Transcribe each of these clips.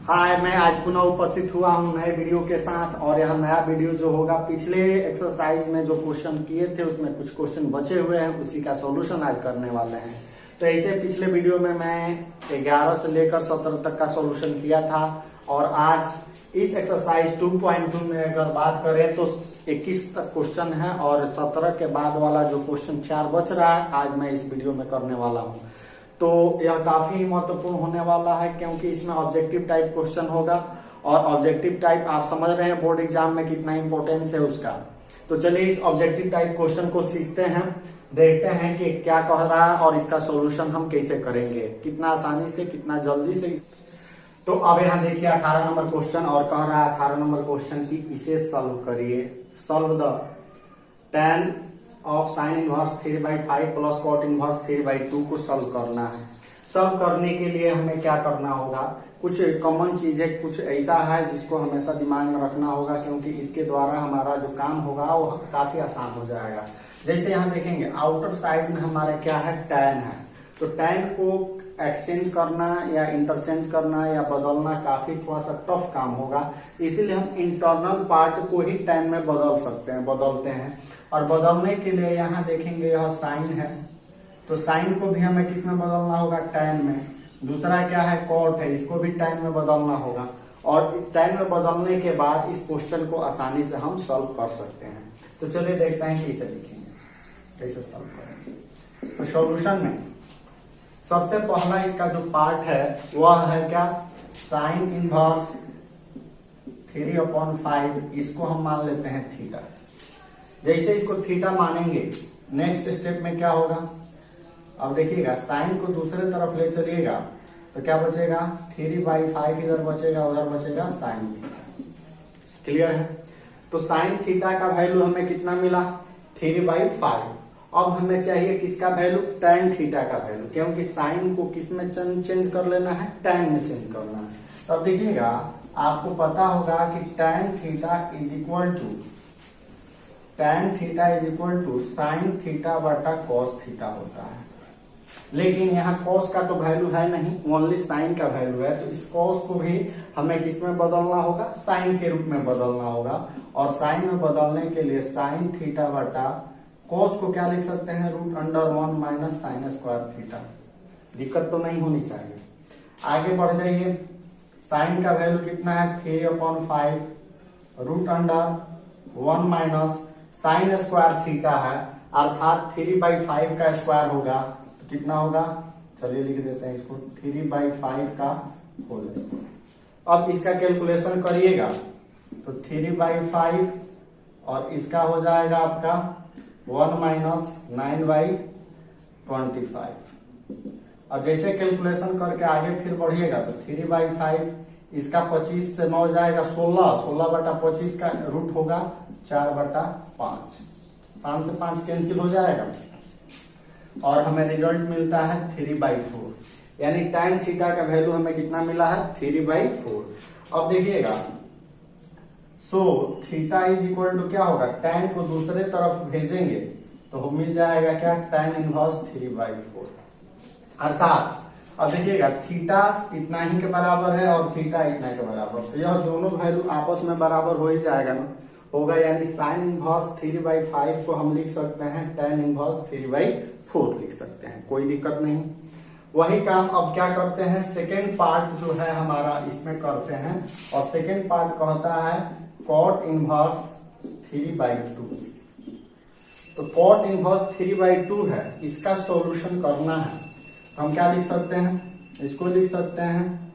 हाय, मैं आज पुनः उपस्थित हुआ हूँ नए वीडियो के साथ। और यह नया वीडियो जो होगा, पिछले एक्सरसाइज में जो क्वेश्चन किए थे उसमें कुछ क्वेश्चन बचे हुए हैं, उसी का सॉल्यूशन आज करने वाले हैं। तो ऐसे पिछले वीडियो में मैं 11 से लेकर 17 तक का सॉल्यूशन किया था, और आज इस एक्सरसाइज 2.2 में अगर बात करें तो 21 तक क्वेश्चन है, और 17 के बाद वाला जो क्वेश्चन 4 बच रहा है आज मैं इस वीडियो में करने वाला हूँ। तो यह काफी महत्वपूर्ण होने वाला है, क्योंकि इसमें ऑब्जेक्टिव टाइप क्वेश्चन होगा, और ऑब्जेक्टिव टाइप आप समझ रहे हैं बोर्ड एग्जाम में कितना इंपॉर्टेंस है उसका। तो चलिए इस ऑब्जेक्टिव टाइप क्वेश्चन को सीखते हैं, देखते हैं कि क्या कह रहा है और इसका सॉल्यूशन हम कैसे करेंगे, कितना आसानी से, कितना जल्दी से। तो अब यहाँ देखिए 18 नंबर क्वेश्चन, और कह रहा है 18 नंबर क्वेश्चन की इसे सॉल्व करिए। Solve the tan of sine inverse 3/5 plus cot inverse 3/2 को सॉल्व करना है। सॉल्व करने के लिए हमें क्या करना होगा, कुछ कॉमन चीजें, कुछ ऐसा है जिसको हमेशा दिमाग में रखना होगा, क्योंकि इसके द्वारा हमारा जो काम होगा वो काफी आसान हो जाएगा। जैसे यहाँ देखेंगे आउटर साइड में हमारा क्या है, tan है। तो tan को एक्सचेंज करना या इंटरचेंज करना या बदलना काफी थोड़ा सा टफ काम होगा, इसीलिए हम इंटरनल पार्ट को ही tan में बदलते हैं। और बदलने के लिए यहाँ देखेंगे यह साइन है, तो साइन को भी हमें किस में बदलना होगा, tan में। दूसरा क्या है, कॉट है, इसको भी tan में बदलना होगा। और tan में बदलने के बाद इस क्वेश्चन को आसानी से हम सॉल्व कर सकते हैं। तो चलिए देखते हैं कैसे लिखेंगे, कैसे सॉल्व करेंगे। तो सॉल्यूशन में सबसे पहला इसका जो पार्ट है वह है क्या, साइन इनवर्स 3/5, इसको हम मान लेते हैं थीटा। जैसे इसको थीटा मानेंगे, नेक्स्ट स्टेप में क्या होगा, अब देखिएगा साइन को दूसरे तरफ ले चलिएगा तो क्या बचेगा, 3/5 इधर बचेगा, उधर बचेगा साइन थीटा। क्लियर है। तो साइन थीटा का वैल्यू हमें कितना मिला, 3/5। अब हमें चाहिए किसका वैल्यू, tan थीटा का वैल्यू, क्योंकि साइन को किस में चेंज कर लेना है, tan में चेंज करना है। तो अब देखिएगा आपको पता होगा कि tan theta is equal to sine theta बटा कॉस थीटा होता है। लेकिन यहाँ कॉस का तो वैल्यू है नहीं, ओनली साइन का वैल्यू है। तो इस कॉस को भी हमें किस में बदलना होगा, साइन के रूप में बदलना होगा। और साइन में बदलने के लिए साइन थीटा बटा कॉस को क्या लिख सकते हैं, √1 माइनस साइन स्क्वायर थीटा। दिक्कत तो नहीं होनी चाहिए। आगे बढ़ जाइए, साइन का वैल्यू कितना है, 3/5 √1 माइनस साइन स्क्वायर थीटा है, अर्थात 3/5 का स्क्वायर होगा तो कितना होगा, चलिए लिख देते हैं इसको, 3/5 का होल स्क्वायर। अब इसका कैलकुलेशन करिएगा तो 3/5 और इसका हो जाएगा आपका 1 माइनस 9/25। अब जैसे कैलकुलेशन करके आगे फिर बढ़िएगा तो 3/5, इसका 25 से 9 जाएगा 16/25 का रूट होगा 4/5। 5 से 5 कैंसिल हो जाएगा और हमें रिजल्ट मिलता है 3/4। यानी tan थीटा का वैल्यू हमें कितना मिला है, 3/4। अब देखिएगा, so theta is equal to क्या होगा, tan को दूसरे तरफ भेजेंगे तो मिल जाएगा क्या, tan इनवर्स 3/4। अर्थात अब देखिएगा थीटा इतना ही के बराबर है और थीटा इतना के बराबर, तो यह दोनों वैल्यू आपस में बराबर हो ही जाएगा ना, होगा। यानी साइन इनवर्स 3/5 को हम लिख सकते हैं tan इनवर्स 3/4 लिख सकते हैं, कोई दिक्कत नहीं। वही काम अब क्या करते हैं, सेकेंड पार्ट जो है हमारा इसमें करते हैं, और सेकेंड पार्ट कहता है कॉट इनवर्स 3/2। तो कॉट इनवर्स 3/2 है, इसका सॉल्यूशन करना है। तो हम क्या लिख सकते हैं, इसको लिख सकते हैं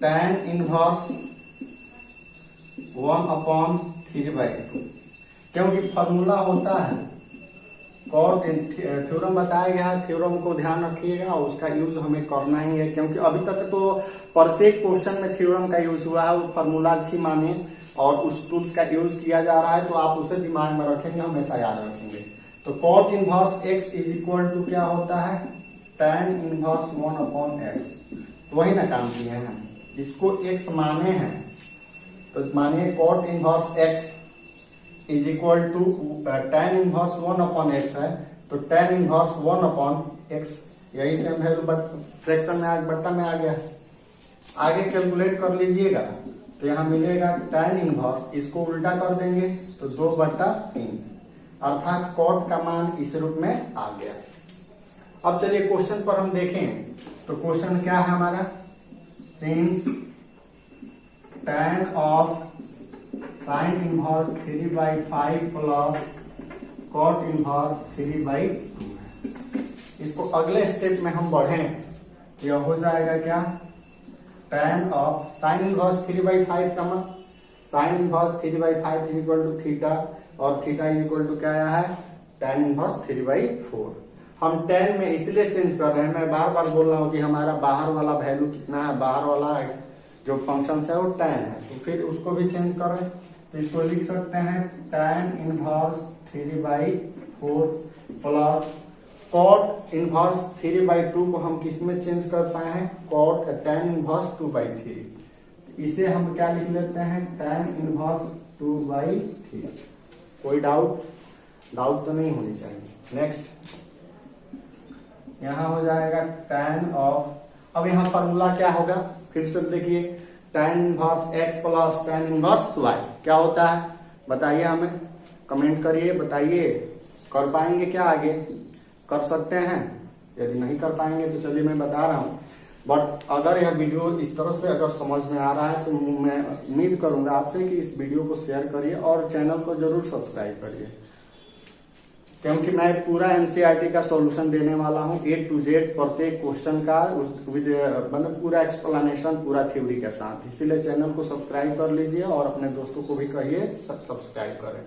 tan इनवर्स 1/3/2, क्योंकि फॉर्मूला होता है कॉट, थ्योरम बताया गया है, थ्योरम को ध्यान रखिएगा, उसका यूज हमें करना ही है। क्योंकि अभी तक तो प्रत्येक क्वेश्चन में थ्योरम का यूज हुआ है, वो फॉर्मूलाज ही माने और उस टूल्स का यूज किया जा रहा है, तो आप उसे दिमाग में रखेंगे, हमेशा याद रखेंगे। तो cot inverse x is equal to क्या होता है, tan इनवर्स 1/x। तो वही ना काम किए हैं, इसको x माने हैं, तो मानिए cot inverse x is equal to tan inverse 1/x है, तो tan इनवर्स 1/x, यही सेम वैल्यू बट फ्रैक्शन में बट्टा में आ गया। आगे कैलकुलेट कर लीजिएगा तो यहाँ मिलेगा tan इनवर्स, इसको उल्टा कर देंगे तो 2/3, अर्थात कॉट का मान इस रूप में आ गया। अब चलिए क्वेश्चन पर हम देखें तो क्वेश्चन क्या है हमारा, since tan of sin inverse 3/5 plus cot inverse 3/2। इसको अगले स्टेप में हम बढ़े, यह हो जाएगा क्या, tan ऑफ sin इनवर्स 3/5 का मान, sin inverse 3/5 is equal to theta, और थीटा इज इक्वल टू क्या आया है, tan इनवर्स 3/4। हम tan में इसलिए चेंज कर रहे हैं, मैं बार बार बोल रहा हूँ कि हमारा बाहर वाला वैल्यू कितना है, बाहर वाला जो फंक्शन है वो tan है, तो फिर उसको भी चेंज करें तो इसको लिख सकते हैं tan inverse 3/4 plus cot inverse 3/2 को हम किस में चेंज कर पाए हैं, कॉट tan इनवर्स 2/3। इसे हम क्या लिख लेते हैं, tan इनवर्स 2/3। कोई डाउट तो नहीं होनी चाहिए। नेक्स्ट यहां हो जाएगा tan ऑफ, अब यहाँ फॉर्मूला क्या होगा, फिर से देखिए tan inverse x plus tan inverse y क्या होता है, बताइए हमें, कमेंट करिए, बताइए कर पाएंगे क्या, आगे कर सकते हैं, यदि नहीं कर पाएंगे तो चलिए मैं बता रहा हूँ। बट अगर यह वीडियो इस तरह से अगर समझ में आ रहा है तो मैं उम्मीद करूंगा आपसे कि इस वीडियो को शेयर करिए और चैनल को जरूर सब्सक्राइब करिए, क्योंकि मैं पूरा एनसीईआरटी का सॉल्यूशन देने वाला हूँ A to Z प्रत्येक क्वेश्चन का, मतलब पूरा एक्सप्लेनेशन पूरा थ्योरी के साथ। इसीलिए चैनल को सब्सक्राइब कर लीजिए और अपने दोस्तों को भी कहिए सब्सक्राइब करें।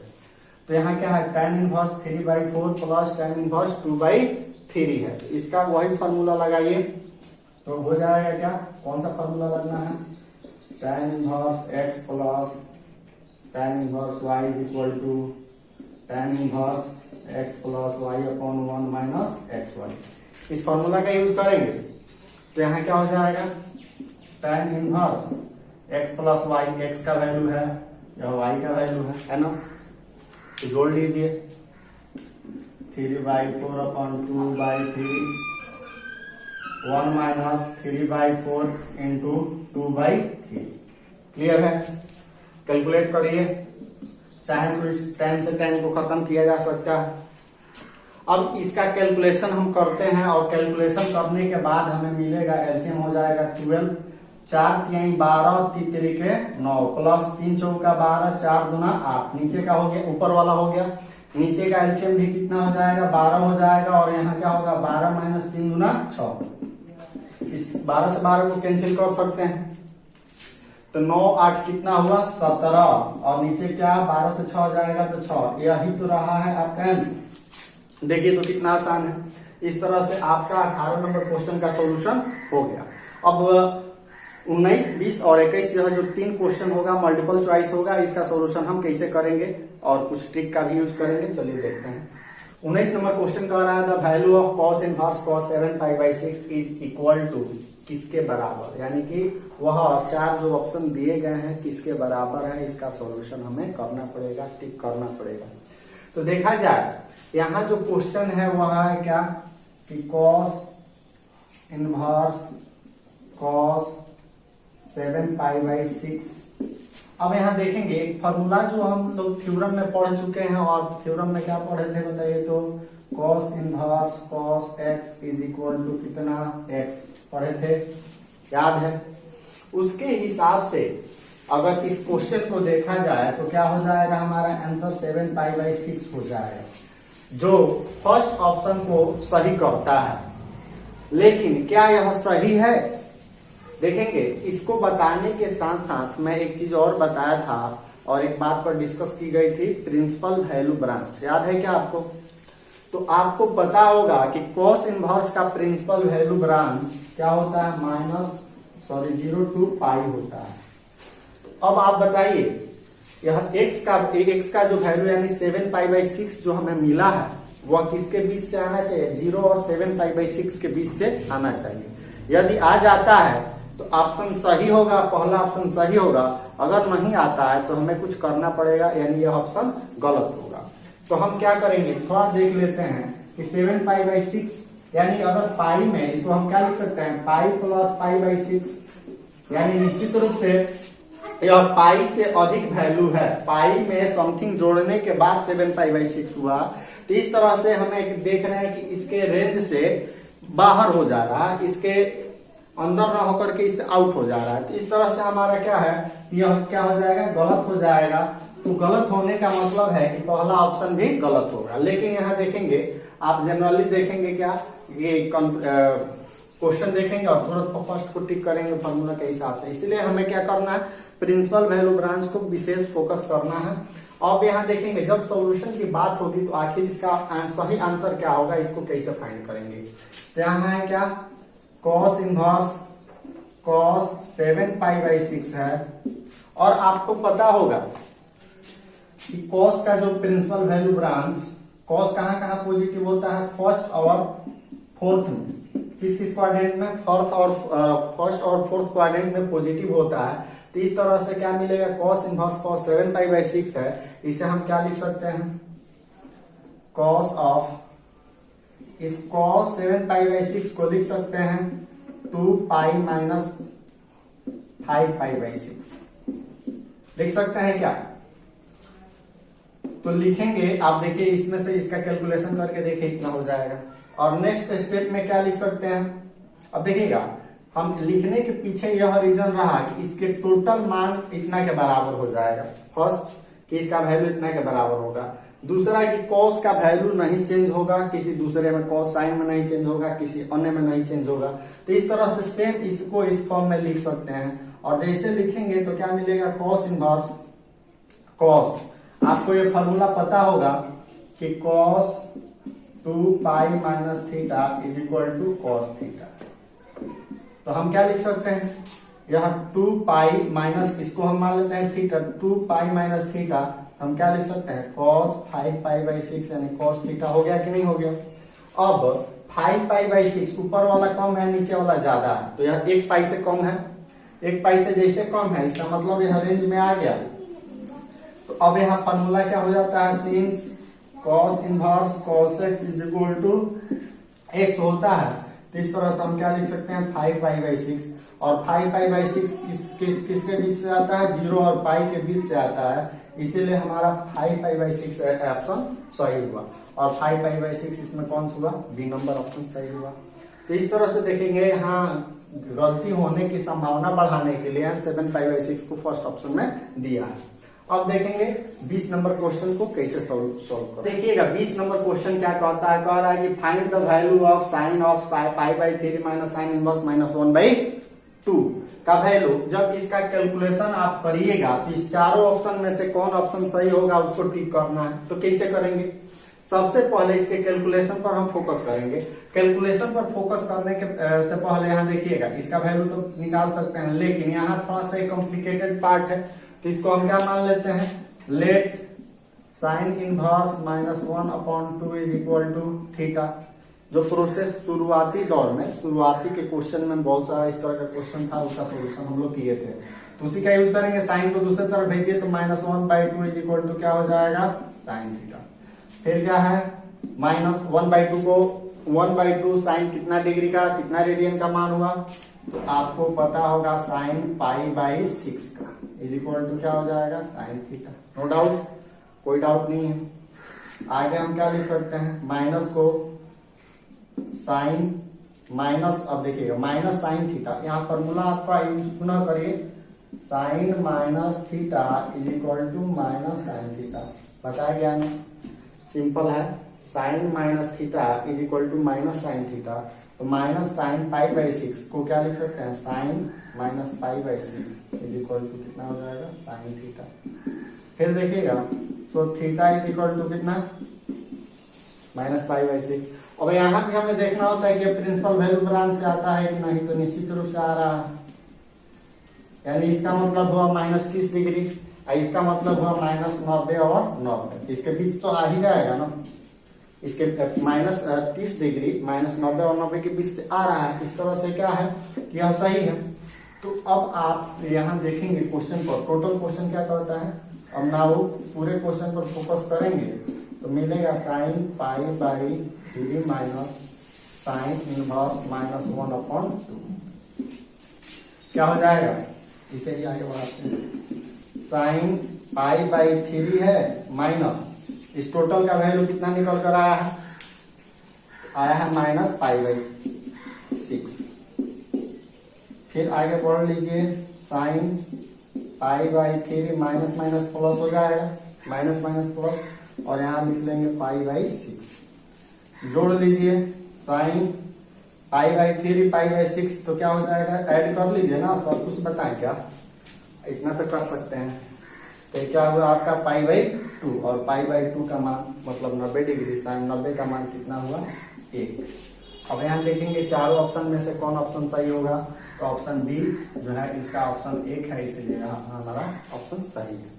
तो यहाँ क्या है, tan inverse 3/4 plus tan inverse 2/3 है, इसका वही फॉर्मूला लगाइए तो हो जाएगा क्या, कौन सा फॉर्मूला लगना है, tan inverse x plus tan inverse y is equal to tan inverse x plus y upon 1 minus xy। इस फॉर्मूला का यूज करेंगे तो यहाँ क्या हो जाएगा, tan inverse x plus y, x का वैल्यू है या y का वैल्यू है ना, तो जोड़ लीजिए 3/4 अपॉन 2/3, 1 माइनस 3/4 इंटू 2/3। क्लियर है, कैलकुलेट करिए, चाहे तो इस tan से tan को खत्म किया जा सकता है। अब इसका कैलकुलेशन हम करते हैं और कैलकुलेशन करने के बाद हमें मिलेगा, एलसीएम हो जाएगा 12, 4 तिहाई 12, 3 तिरिके 9 प्लस 3 चौका 12, 4 दूना 8, नीचे का हो गया, ऊपर वाला हो गया, नीचे का एलसीएम भी कितना हो जाएगा, 12 हो जाएगा, और यहाँ क्या होगा 12 माइनस 3 दूना 6। इस 12 से 12 को कैंसिल कर सकते हैं तो 9 8 कितना हुआ 17, और नीचे क्या 12 से 6 जाएगा तो 6, यही तो रहा है आपका आंसर। देखिए तो कितना आसान है, इस तरह से आपका 18 नंबर क्वेश्चन का सॉल्यूशन हो गया। अब 19, 20 और 21 यह जो 3 क्वेश्चन होगा मल्टीपल चॉइस होगा, इसका सॉल्यूशन हम कैसे करेंगे और कुछ ट्रिक का भी यूज करेंगे, चलिए देखते हैं। 19 नंबर क्वेश्चन कह रहा है the value of cos inverse cos 7π/6 is equal to, किसके बराबर, यानी कि वह 4 जो ऑप्शन दिए गए हैं किसके बराबर है, इसका सॉल्यूशन हमें करना पड़ेगा, टिक करना पड़ेगा। तो देखा जाए यहाँ जो क्वेश्चन है वह है क्या कि cos इनवर्स cos 7π/6। अब यहाँ देखेंगे एक फॉर्मूला जो हम लोग थ्योरम में पढ़ चुके हैं, और थ्योरम में क्या पढ़े थे बताइए तो, cos inverse cos x is equal to कितना x पढ़े थे, याद है। उसके हिसाब से अगर इस क्वेश्चन को देखा जाए तो क्या हो जाएगा, हमारा आंसर 7π/6 हो जाएगा, जो फर्स्ट ऑप्शन को सही करता है। लेकिन क्या यह सही है, देखेंगे। इसको बताने के साथ साथ मैं एक चीज और बताया था और एक बात पर डिस्कस की गई थी, प्रिंसिपल वैल्यू ब्रांच, याद है क्या आपको। तो आपको पता होगा कि cos इनवर्स का प्रिंसिपल वैल्यू ब्रांच क्या होता है, 0 to पाई होता है। अब आप बताइए यह x का जो वैल्यू यानी 7π/6 जो हमें मिला है वह किसके बीच से आना चाहिए, 0 और 7π/6 के बीच से आना चाहिए। यदि आ जाता है तो ऑप्शन सही होगा, पहला ऑप्शन सही होगा। अगर नहीं आता है तो हमें कुछ करना पड़ेगा, यानी यह ऑप्शन गलत होगा। तो हम क्या करेंगे, थोड़ा देख लेते हैं कि 7π/6 यानी अगर पाई में इसको हम क्या लिख सकते हैं, पाई प्लस π/6, यानी निश्चित रूप से यह पाई से अधिक वैल्यू है, पाई में समथिंग जोड़ने के बाद 7π/6 हुआ। तो इस तरह से हमें देख रहे हैं कि इसके रेंज से बाहर हो जा रहा है, इसके अंदर ना होकर के इससे आउट हो जा रहा है। तो इस तरह से हमारा क्या है, यह क्या हो जाएगा, गलत हो जाएगा। तो गलत होने का मतलब है कि पहला ऑप्शन भी गलत होगा। लेकिन यहाँ देखेंगे, आप जनरली देखेंगे क्या, ये क्वेश्चन देखेंगे और तुरंत फर्स्ट को टिक करेंगे फॉर्मूला के हिसाब से। इसलिए हमें क्या करना है, प्रिंसिपल वैल्यू ब्रांच को विशेष फोकस करना है। अब यहाँ देखेंगे जब सॉल्यूशन की बात होगी तो आखिर इसका सही आंसर क्या होगा, इसको कैसे फाइंड करेंगे। तो यहाँ है क्या, cos इनवर्स cos 7π/6 है। और आपको पता होगा कि cos का जो प्रिंसिपल वैल्यू ब्रांच, cos कहाँ कहाँ पॉजिटिव होता है, फर्स्ट और फोर्थ में। किस किस क्वाड्रेंट में, फर्स्ट और फोर्थ क्वाड्रेंट में पॉजिटिव होता है। तो इस तरह से क्या मिलेगा, cos इनवर्स cos 7π/6 है। इसे हम क्या लिख सकते हैं, cos ऑफ, इस cos 7π/6 को लिख सकते हैं 2π - 5π/6 लिख सकते हैं क्या। तो लिखेंगे, आप देखिए इसमें से इसका कैलकुलेशन करके देखिए इतना हो जाएगा। और नेक्स्ट स्टेप में क्या लिख सकते हैं, अब देखिएगा हम लिखने के पीछे यह रीजन रहा कि इसके टोटल मान इतना के बराबर हो जाएगा। फर्स्ट कि इसका वैल्यू इतना के बराबर होगा, दूसरा कि cos का वैल्यू नहीं चेंज होगा, किसी दूसरे में cos साइन में नहीं चेंज होगा, किसी अन्य में नहीं चेंज होगा। तो इस तरह से सेम इसको इस फॉर्म में लिख सकते हैं। और जैसे लिखेंगे तो क्या मिलेगा, cos इनवर्स cos, आपको ये फॉर्मूला पता होगा कि cos 2π - θ = cos θ। तो हम क्या लिख सकते हैं, यह 2π माइनस, इसको हम मान लेते हैं थीटा, 2π - θ, हम क्या लिख सकते हैं, cos 5π/6 यानी cos θ हो गया कि नहीं हो गया। अब 5π/6 ऊपर वाला कम है, नीचे वाला ज्यादा है, तो यह 1 पाई से कम है। 1 पाई से जैसे कम है, इसका मतलब यह रेंज में आ गया। तो अब यहाँ फॉर्मूला क्या हो जाता है, since cos inverse cos x = x होता है। तो इस तरह से हम क्या लिख सकते हैं, 5π/6। और 5π/6 किसके बीच से आता है, 0 और पाई के बीच से आता है, इसीलिए हमारा 5π/6 ऑप्शन सही हुआ। और 5π/6 इसमें कौन सा हुआ, बी नंबर ऑप्शन सही हुआ। तो इस तरह से देखेंगे, यहाँ गलती होने की संभावना बढ़ाने के लिए 7π/6 को फर्स्ट ऑप्शन में दिया है। अब देखेंगे 20 नंबर क्वेश्चन को कैसे सॉल्व करें। देखिएगा 20 नंबर क्वेश्चन क्या कहता है, कह रहा है कि find the value of sine of π/3 minus sine inverse -1/2 का वैल्यू। जब इसका कैलकुलेशन आप करिएगा तो इस चारों ऑप्शन में से कौन ऑप्शन सही होगा उसको टिक करना है। तो कैसे करेंगे, सबसे पहले इसके कैलकुलेशन पर हम फोकस करेंगे। कैलकुलेशन पर फोकस करने के से पहले यहाँ देखिएगा, इसका वैल्यू तो निकाल सकते हैं, लेकिन यहाँ थोड़ा सा कॉम्प्लिकेटेड पार्ट है। तो इसको हम क्या मान लेते हैं, लेट साइन इनवर्स -1/2 = θ। जो प्रोसेस शुरुआती दौर में, शुरुआती के क्वेश्चन में बहुत सारा इस तरह का क्वेश्चन था, उसका सोल्यूशन हम लोग किए थे। तो उसी का यूज करेंगे, साइन को दूसरी तरफ भेजिए तो -1/2 = क्या हो जाएगा, साइन थीटा। फिर क्या है, -1/2 को 1/2 साइन कितना डिग्री का, कितना रेडियन का मान हुआ, तो आपको पता होगा साइन π/6 का = क्या हो जाएगा, साइन थीटा। नो डाउट, कोई डाउट नहीं है। आगे हम क्या लिख सकते हैं, माइनस को साइन माइनस, अब देखिएगा माइनस साइन थीटा, यहाँ फॉर्मूला आपका यूज पुनः करिए, साइन - थीटा = -साइन थीटा। बताया गया नहीं, सिंपल है, साइन - थीटा = -साइन थीटा। तो -sin π/6 को क्या लिख सकते हैं, साइन -π/6 = कितना हो जाएगा, साइन थीटा। फिर देखिएगा, सो थीटा = कितना, -π/6। अब यहाँ भी हमें देखना होता है कि प्रिंसिपल वैल्यू ब्रांच से आता है कि नहीं, तो निश्चित रूप से आ रहा है, यानी इसका मतलब हुआ -30 डिग्री, इसका मतलब हुआ -90 और 90, इसके बीच तो आ ही जाएगा ना। इसके -30 डिग्री -90 और 90 के बीच से आ रहा है। इस तरह से क्या है, यह सही है। तो अब आप यहाँ देखेंगे क्वेश्चन पर, टोटल क्वेश्चन क्या कहता है। अब ना वो पूरे क्वेश्चन पर फोकस करेंगे तो मिलेगा साइन π/3 माइनस साइन इनवर्स -1/2। क्या हो जाएगा, इसे ही आगे बढ़ाते हैं। साइन पाई बाई 3 है माइनस, इस टोटल का वैल्यू कितना निकल कर आया है, आया है माइनस पाई बाई 6। फिर आगे बढ़ लीजिए, sine pi by 3 minus minus plus हो जाएगा, माइनस माइनस प्लस, और यहाँ लिख लेंगे पाई बाई 6। जोड़ लीजिए, sine pi by 3 pi by 6, तो क्या हो जाएगा, ऐड कर लीजिए ना, सब कुछ बताएं क्या, इतना तो कर सकते हैं। तो क्या हुआ आपका पाई बाई 2, और पाई बाई 2 का मान मतलब 90 डिग्री, साइन 90 का मान कितना हुआ, 1। अब यहाँ देखेंगे चारों ऑप्शन में से कौन ऑप्शन सही होगा, तो ऑप्शन बी जो है इसका ऑप्शन 1 है, इसीलिए हमारा ऑप्शन सही है।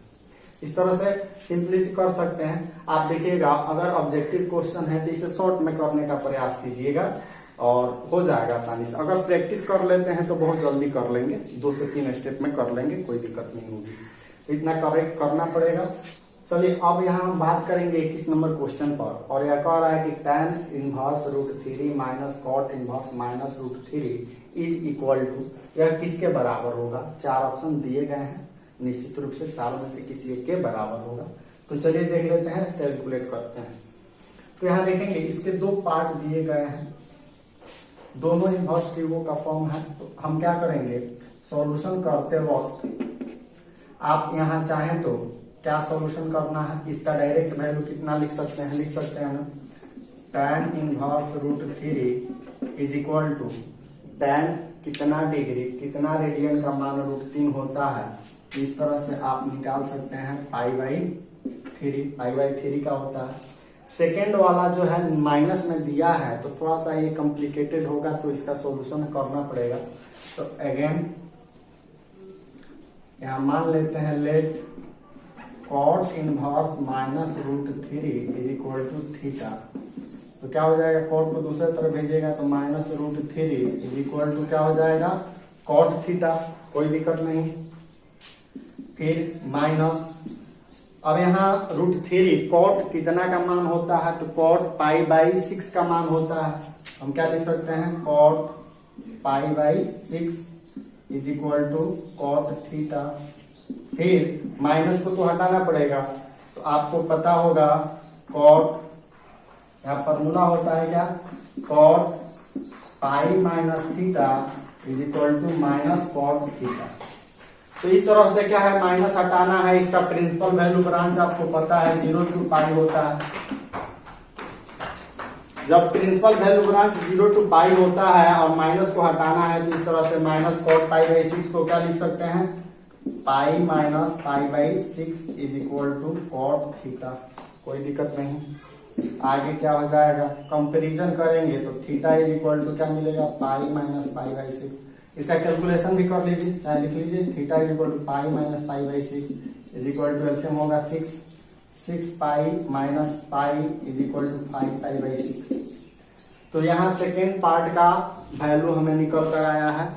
इस तरह से सिंपली से कर सकते हैं। आप देखिएगा अगर ऑब्जेक्टिव क्वेश्चन है तो इसे शॉर्ट में करने का प्रयास कीजिएगा और हो जाएगा आसानी से। अगर प्रैक्टिस कर लेते हैं तो बहुत जल्दी कर लेंगे, 2 से 3 स्टेप में कर लेंगे, कोई दिक्कत नहीं होगी। तो इतना करेक्ट करना पड़ेगा। चलिए अब यहाँ हम बात करेंगे 21 नंबर क्वेश्चन पर, और यह कह रहा है कि tan inverse √3 minus cot inverse minus √3 is equal to, यह किसके बराबर होगा। 4 ऑप्शन दिए गए हैं, निश्चित रूप से चारों में से किसी एक के बराबर होगा। तो चलिए देख लेते हैं, कैलकुलेट करते हैं। तो यहाँ देखेंगे इसके 2 पार्ट दिए गए हैं, दोनों इनवर्स ट्रिगो का फॉर्म है। तो हम क्या करेंगे, सॉल्यूशन करते वक्त आप यहाँ चाहें तो क्या सॉल्यूशन करना है, इसका डायरेक्ट वैल्यू कितना लिख सकते हैं, लिख सकते हैं ना, tan inverse √3 is equal to tan कितना डिग्री कितना रेडियन का मान √3 होता है। इस तरह से आप निकाल सकते हैं पाई बाई 3 का होता है। सेकेंड वाला जो है माइनस में दिया है तो थोड़ा सा ये कॉम्प्लिकेटेड होगा, तो इसका सॉल्यूशन करना पड़ेगा। तो अगेन यहाँ मान लेते हैं, let cot inverse minus √3 is equal to theta. तो क्या हो जाएगा, कॉट को दूसरे तरफ भेजिएगा तो माइनस √3 इज इक्वल टू क्या हो जाएगा, कॉट थीटा, कोई दिक्कत नहीं। फिर माइनस, अब यहाँ √3 कॉट कितना का मान होता है, तो कॉट पाई बाई 6 का मान होता है। हम क्या लिख सकते हैं, cot pi by 6 is equal to cot theta. फिर माइनस को तो हटाना पड़ेगा, तो आपको पता होगा कॉट, यहाँ फॉर्मूला होता है क्या, cot pi minus theta is equal to minus cot theta. तो इस तरह से क्या है, माइनस हटाना है। इसका प्रिंसिपल वैल्यू ब्रांच आपको पता है 0 to पाई होता है। जब प्रिंसिपल वैल्यू ब्रांच 0 to पाई होता है और माइनस को हटाना है, तो इस तरह से माइनस कॉट पाई बाई 6 को क्या लिख सकते हैं, pi minus pi by 6 is equal to cot theta, कोई दिक्कत नहीं। आगे क्या हो जाएगा, कंपैरिजन करेंगे तो थीटा इज इक्वल टू क्या मिलेगा, पाई माइनस पाई बाई 6। इसका कैलकुलेशन भी कर लीजिए, चाहे लिख लीजिए, theta is equal to pi minus pi by 6 is equal to LCM होगा 6 pi minus pi is equal to 5 pi by 6। तो यहाँ सेकेंड पार्ट का वैल्यू हमें निकल कर आया है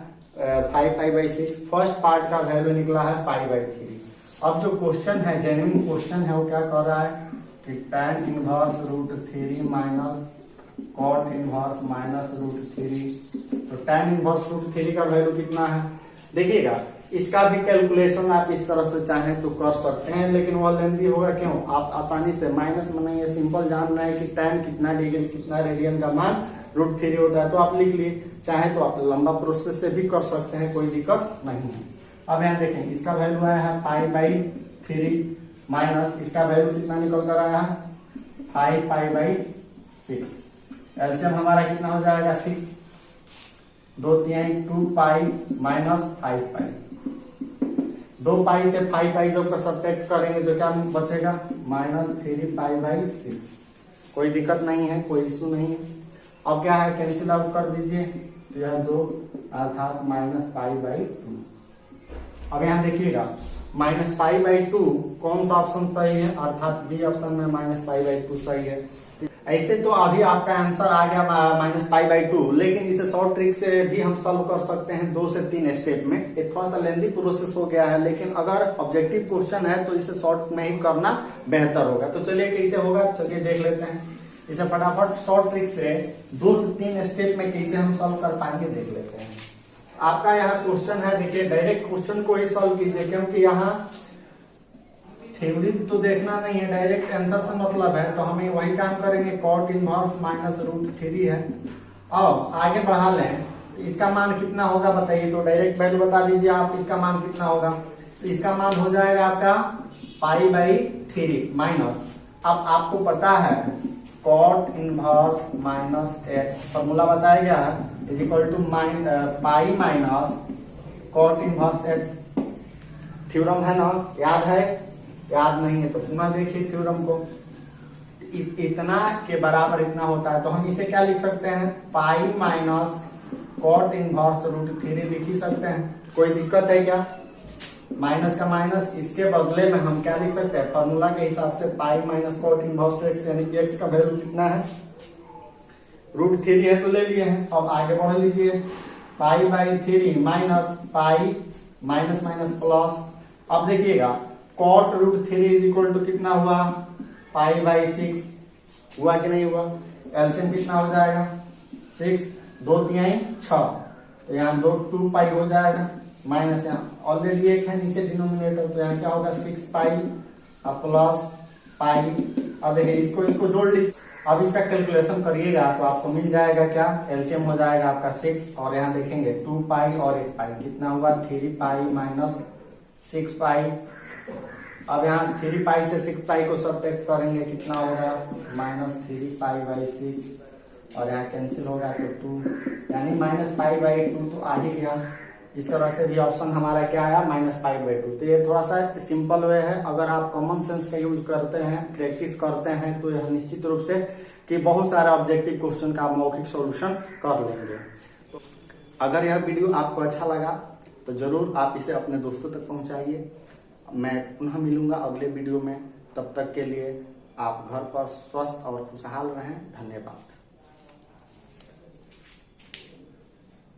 5 पाई बाई 6। फर्स्ट पार्ट का वैल्यू निकला है पाई बाई 3। अब जो क्वेश्चन है, जेन्युइन क्वेश्चन है, वो क्या कर रहा है कि tan inverse √3 minus cot inverse minus √3। तो tan इनवर्स √3 का वैल्यू कितना है, देखिएगा इसका भी कैलकुलेशन आप इस तरह से चाहें तो कर सकते हैं, लेकिन वह लेंथी होगा। क्यों, आप आसानी से माइनस में नहीं है, सिंपल जान रहे हैं कि tan कितना डिग्री कितना रेडियन का मान √3 होता है, तो आप लिख लिए। चाहे तो आप लंबा प्रोसेस से भी कर सकते हैं, कोई दिक्कत नहीं है। अब यहाँ देखें, इसका वैल्यू आया है पाई बाई 3 माइनस इसका वैल्यू कितना निकल कर आया है 5 पाई बाई 6। एलसीएम हमारा कितना हो जाएगा 6, 2 3 2 पाई माइनस 5 पाई। 2 पाई से 5 पाई जब सब्ट्रैक्ट करेंगे तो क्या बचेगा, माइनस 3 पाई बाई 6। कोई दिक्कत नहीं है, कोई इशू नहीं है। अब क्या है, कैंसिल आउट कर दीजिए, तो यह 2 अर्थात माइनस पाई बाई 2। अब यहाँ देखिएगा माइनस पाई बाई 2 कौन सा ऑप्शन सही है, अर्थात बी ऑप्शन में माइनस पाई बाई 2 सही है। ऐसे तो अभी आपका आंसर आ गया माइनस पाई बाई 2, लेकिन इसे शॉर्ट ट्रिक से भी हम सॉल्व कर सकते हैं 2 से 3 स्टेप में। एक थोड़ा सा लेंथी प्रोसेस हो गया है, लेकिन अगर ऑब्जेक्टिव क्वेश्चन है तो इसे शॉर्ट में ही करना बेहतर होगा। तो चलिए कैसे होगा, चलिए देख लेते हैं। इसे फटाफट शॉर्ट ट्रिक से 2 से 3 स्टेप में कैसे हम सॉल्व कर पाएंगे देख लेते हैं। आपका यहाँ क्वेश्चन है, देखिए डायरेक्ट क्वेश्चन को ही सॉल्व कीजिए, क्योंकि यहाँ थ्योरी तो देखना नहीं है, डायरेक्ट आंसर से मतलब है। तो हमें वही काम करेंगे, कॉट इनवर्स माइनस √3 है। अब आगे बढ़ा लें, इसका मान कितना होगा बताइए, तो डायरेक्ट वैल्यू बता दीजिए आप, इसका मान कितना होगा। तो इसका मान हो जाएगा आपका π/3 माइनस, अब आपको पता है cot inverse minus x, formula बताया गया है, is equal to pi minus cot inverse x। Theorem है ना, याद है? याद नहीं है तो पुनः देखिए थ्योरम को। इतना के बराबर इतना होता है, तो हम इसे क्या लिख सकते हैं, पाई माइनस कॉट इनवर्स √3 लिख ही सकते हैं। कोई दिक्कत है क्या? माइनस का माइनस, इसके बदले में हम क्या लिख सकते हैं, फॉर्मूला के हिसाब से pi minus cot inverse x, यानी कि x का वैल्यू कितना है, √3 है तो ले लिए हैं। अब आगे बढ़ लीजिए, π/3 minus pi minus minus plus. अब देखिएगा कॉट √3 इज इक्वल टू कितना हुआ, π/6 हुआ कि नहीं हुआ। एलसीएम कितना हो जाएगा, 6, 2 तिहाई 6, तो यहाँ 2 पाई हो जाएगा, माइनस यहाँ ऑलरेडी 1 है नीचे डिनोमिनेटर, तो यहाँ क्या होगा 6 पाई प्लस पाई। अब देखिए इसको जोड़ लीजिए, अब इसका कैलकुलेशन करिएगा तो आपको मिल जाएगा क्या, एलसीएम हो जाएगा आपका 6, और यहाँ देखेंगे 2 पाई और 1 पाई, कितना हुआ 3 पाई माइनस 6 पाई। अब यहाँ 3 पाई से 6 पाई को सब्ट्रैक्ट करेंगे, कितना होगा -3 π/6, और यहाँ कैंसिल होगा तो 2, यानी -π/2 तो आ ही गया। इस तरह से भी ऑप्शन हमारा क्या आया, -π/2। तो ये थोड़ा सा सिंपल वे है, अगर आप कॉमन सेंस का यूज करते हैं, प्रैक्टिस करते हैं, तो यह निश्चित रूप से कि बहुत सारे ऑब्जेक्टिव क्वेश्चन का मौखिक सॉल्यूशन कर लेंगे। तो अगर यह वीडियो आपको अच्छा लगा तो जरूर आप इसे अपने दोस्तों तक पहुंचाइए। मैं पुनः मिलूंगा अगले वीडियो में, तब तक के लिए आप घर पर स्वस्थ और खुशहाल रहें। धन्यवाद।